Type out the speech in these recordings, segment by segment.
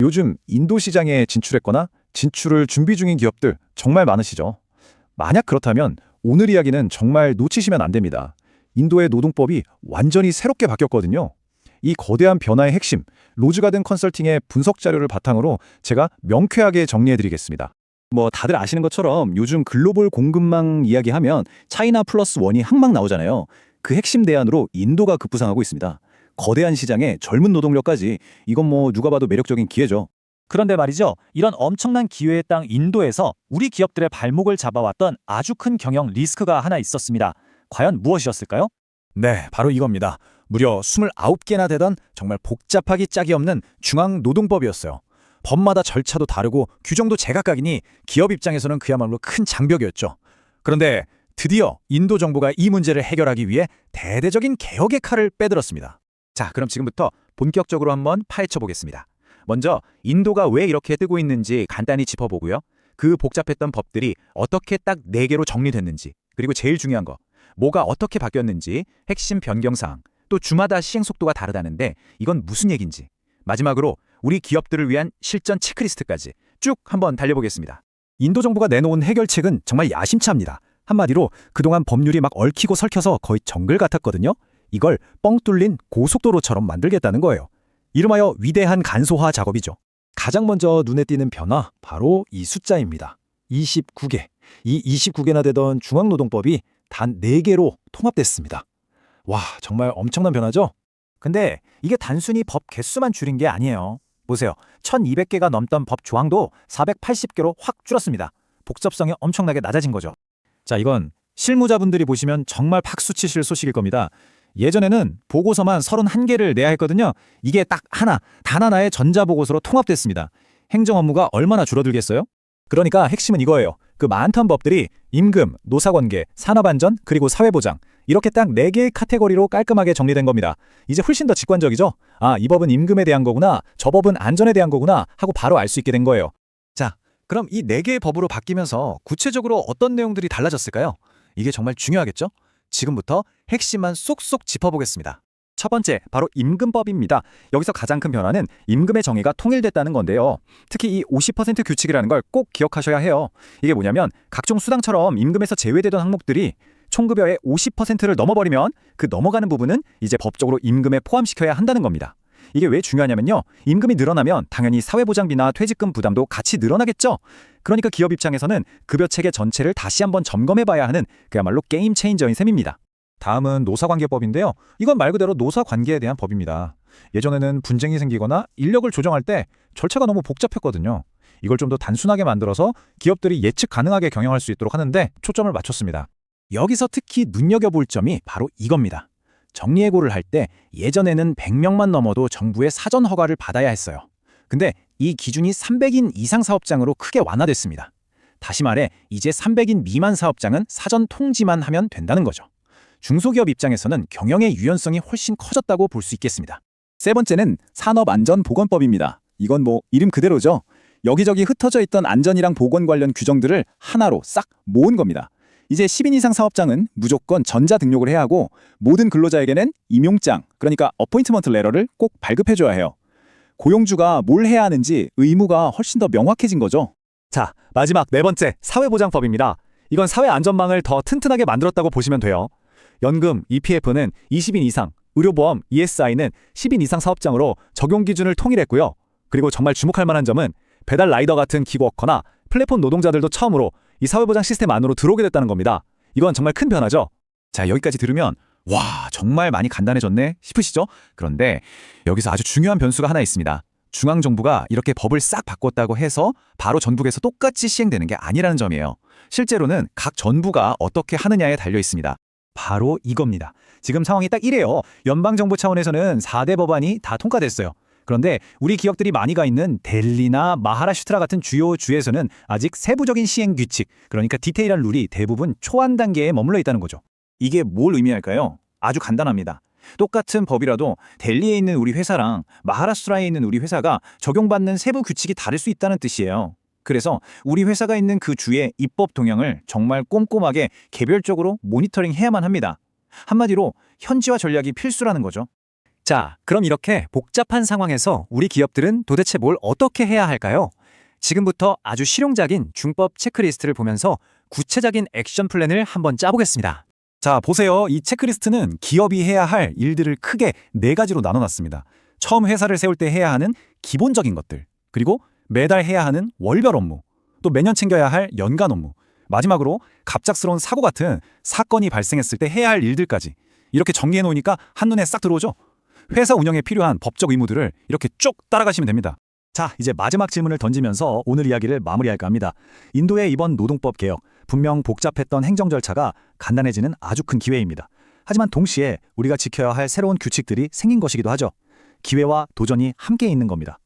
요즘 인도 시장에 진출했거나 진출을 준비 중인 기업들 정말 많으시죠? 만약 그렇다면 오늘 이야기는 정말 놓치시면 안 됩니다. 인도의 노동법이 완전히 새롭게 바뀌었거든요. 이 거대한 변화의 핵심, 로즈가든 컨설팅의 분석 자료를 바탕으로 제가 명쾌하게 정리해드리겠습니다. 다들 아시는 것처럼 요즘 글로벌 공급망 이야기하면 차이나 플러스 원이 항상 나오잖아요. 그 핵심 대안으로 인도가 급부상하고 있습니다. 거대한 시장에 젊은 노동력까지, 이건 누가 봐도 매력적인 기회죠. 그런데 말이죠. 이런 엄청난 기회의 땅 인도에서 우리 기업들의 발목을 잡아왔던 아주 큰 경영 리스크가 하나 있었습니다. 과연 무엇이었을까요? 네, 바로 이겁니다. 무려 29개나 되던 정말 복잡하기 짝이 없는 중앙노동법이었어요. 법마다 절차도 다르고 규정도 제각각이니 기업 입장에서는 그야말로 큰 장벽이었죠. 그런데 드디어 인도 정부가 이 문제를 해결하기 위해 대대적인 개혁의 칼을 빼들었습니다. 자, 그럼 지금부터 본격적으로 한번 파헤쳐 보겠습니다. 먼저 인도가 왜 이렇게 뜨고 있는지 간단히 짚어보고요. 그 복잡했던 법들이 어떻게 딱 4개로 정리됐는지, 그리고 제일 중요한 거, 뭐가 어떻게 바뀌었는지, 핵심 변경사항, 또 주마다 시행 속도가 다르다는데 이건 무슨 얘기인지, 마지막으로 우리 기업들을 위한 실전 체크리스트까지 쭉 한번 달려보겠습니다. 인도 정부가 내놓은 해결책은 정말 야심차입니다. 한마디로 그동안 법률이 막 얽히고 설켜서 거의 정글 같았거든요. 이걸 뻥 뚫린 고속도로처럼 만들겠다는 거예요. 이름하여 위대한 간소화 작업이죠. 가장 먼저 눈에 띄는 변화, 바로 이 숫자입니다. 29개. 이 29개나 되던 중앙노동법이 단 4개로 통합됐습니다. 와, 정말 엄청난 변화죠? 근데 이게 단순히 법 개수만 줄인 게 아니에요. 보세요. 1200개가 넘던 법 조항도 480개로 확 줄었습니다. 복잡성이 엄청나게 낮아진 거죠. 자, 이건 실무자분들이 보시면 정말 박수 치실 소식일 겁니다. 예전에는 보고서만 31개를 내야 했거든요. 이게 딱 단 하나의 전자보고서로 통합됐습니다. 행정 업무가 얼마나 줄어들겠어요? 그러니까 핵심은 이거예요. 그 많던 법들이 임금, 노사관계, 산업안전, 그리고 사회보장, 이렇게 딱 4개의 카테고리로 깔끔하게 정리된 겁니다. 이제 훨씬 더 직관적이죠? 아, 이 법은 임금에 대한 거구나, 저 법은 안전에 대한 거구나 하고 바로 알 수 있게 된 거예요. 자, 그럼 이 4개의 법으로 바뀌면서 구체적으로 어떤 내용들이 달라졌을까요? 이게 정말 중요하겠죠? 지금부터 핵심만 쏙쏙 짚어보겠습니다. 첫 번째, 바로 임금법입니다. 여기서 가장 큰 변화는 임금의 정의가 통일됐다는 건데요. 특히 이 50% 규칙이라는 걸 꼭 기억하셔야 해요. 이게 뭐냐면 각종 수당처럼 임금에서 제외되던 항목들이 총급여의 50%를 넘어버리면 그 넘어가는 부분은 이제 법적으로 임금에 포함시켜야 한다는 겁니다. 이게 왜 중요하냐면요. 임금이 늘어나면 당연히 사회보장비나 퇴직금 부담도 같이 늘어나겠죠. 그러니까 기업 입장에서는 급여 체계 전체를 다시 한번 점검해봐야 하는 그야말로 게임 체인저인 셈입니다. 다음은 노사관계법인데요. 이건 말 그대로 노사관계에 대한 법입니다. 예전에는 분쟁이 생기거나 인력을 조정할 때 절차가 너무 복잡했거든요. 이걸 좀 더 단순하게 만들어서 기업들이 예측 가능하게 경영할 수 있도록 하는데 초점을 맞췄습니다. 여기서 특히 눈여겨볼 점이 바로 이겁니다. 정리해고를 할 때 예전에는 100명만 넘어도 정부의 사전 허가를 받아야 했어요. 근데 이 기준이 300인 이상 사업장으로 크게 완화됐습니다. 다시 말해 이제 300인 미만 사업장은 사전 통지만 하면 된다는 거죠. 중소기업 입장에서는 경영의 유연성이 훨씬 커졌다고 볼 수 있겠습니다. 세 번째는 산업안전보건법입니다. 이건 이름 그대로죠. 여기저기 흩어져 있던 안전이랑 보건 관련 규정들을 하나로 싹 모은 겁니다. 이제 10인 이상 사업장은 무조건 전자 등록을 해야 하고 모든 근로자에게는 임용장, 그러니까 어포인트먼트 레터를 꼭 발급해줘야 해요. 고용주가 뭘 해야 하는지 의무가 훨씬 더 명확해진 거죠. 자, 마지막 4번째, 사회보장법입니다. 이건 사회안전망을 더 튼튼하게 만들었다고 보시면 돼요. 연금, EPF는 20인 이상, 의료보험, ESI는 10인 이상 사업장으로 적용 기준을 통일했고요. 그리고 정말 주목할 만한 점은 배달 라이더 같은 기그워커나 플랫폼 노동자들도 처음으로 이 사회보장 시스템 안으로 들어오게 됐다는 겁니다. 이건 정말 큰 변화죠. 자, 여기까지 들으면 와, 정말 많이 간단해졌네 싶으시죠? 그런데 여기서 아주 중요한 변수가 하나 있습니다. 중앙정부가 이렇게 법을 싹 바꿨다고 해서 바로 전국에서 똑같이 시행되는 게 아니라는 점이에요. 실제로는 각 전부가 어떻게 하느냐에 달려 있습니다. 바로 이겁니다. 지금 상황이 딱 이래요. 연방정부 차원에서는 4대 법안이 다 통과됐어요. 그런데 우리 기업들이 많이 가 있는 델리나 마하라슈트라 같은 주요 주에서는 아직 세부적인 시행 규칙, 그러니까 디테일한 룰이 대부분 초안 단계에 머물러 있다는 거죠. 이게 뭘 의미할까요? 아주 간단합니다. 똑같은 법이라도 델리에 있는 우리 회사랑 마하라슈트라에 있는 우리 회사가 적용받는 세부 규칙이 다를 수 있다는 뜻이에요. 그래서 우리 회사가 있는 그 주의 입법 동향을 정말 꼼꼼하게 개별적으로 모니터링해야만 합니다. 한마디로 현지화 전략이 필수라는 거죠. 자, 그럼 이렇게 복잡한 상황에서 우리 기업들은 도대체 뭘 어떻게 해야 할까요? 지금부터 아주 실용적인 중법 체크리스트를 보면서 구체적인 액션 플랜을 한번 짜보겠습니다. 자, 보세요. 이 체크리스트는 기업이 해야 할 일들을 크게 4가지로 나눠놨습니다. 처음 회사를 세울 때 해야 하는 기본적인 것들, 그리고 매달 해야 하는 월별 업무, 또 매년 챙겨야 할 연간 업무, 마지막으로 갑작스러운 사고 같은 사건이 발생했을 때 해야 할 일들까지 이렇게 정리해 놓으니까 한눈에 싹 들어오죠? 회사 운영에 필요한 법적 의무들을 이렇게 쭉 따라가시면 됩니다. 자, 이제 마지막 질문을 던지면서 오늘 이야기를 마무리할까 합니다. 인도의 이번 노동법 개혁, 분명 복잡했던 행정 절차가 간단해지는 아주 큰 기회입니다. 하지만 동시에 우리가 지켜야 할 새로운 규칙들이 생긴 것이기도 하죠. 기회와 도전이 함께 있는 겁니다.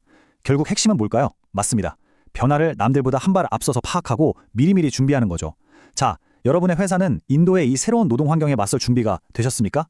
결국 핵심은 뭘까요? 맞습니다. 변화를 남들보다 한 발 앞서서 파악하고 미리미리 준비하는 거죠. 자, 여러분의 회사는 인도의 이 새로운 노동 환경에 맞설 준비가 되셨습니까?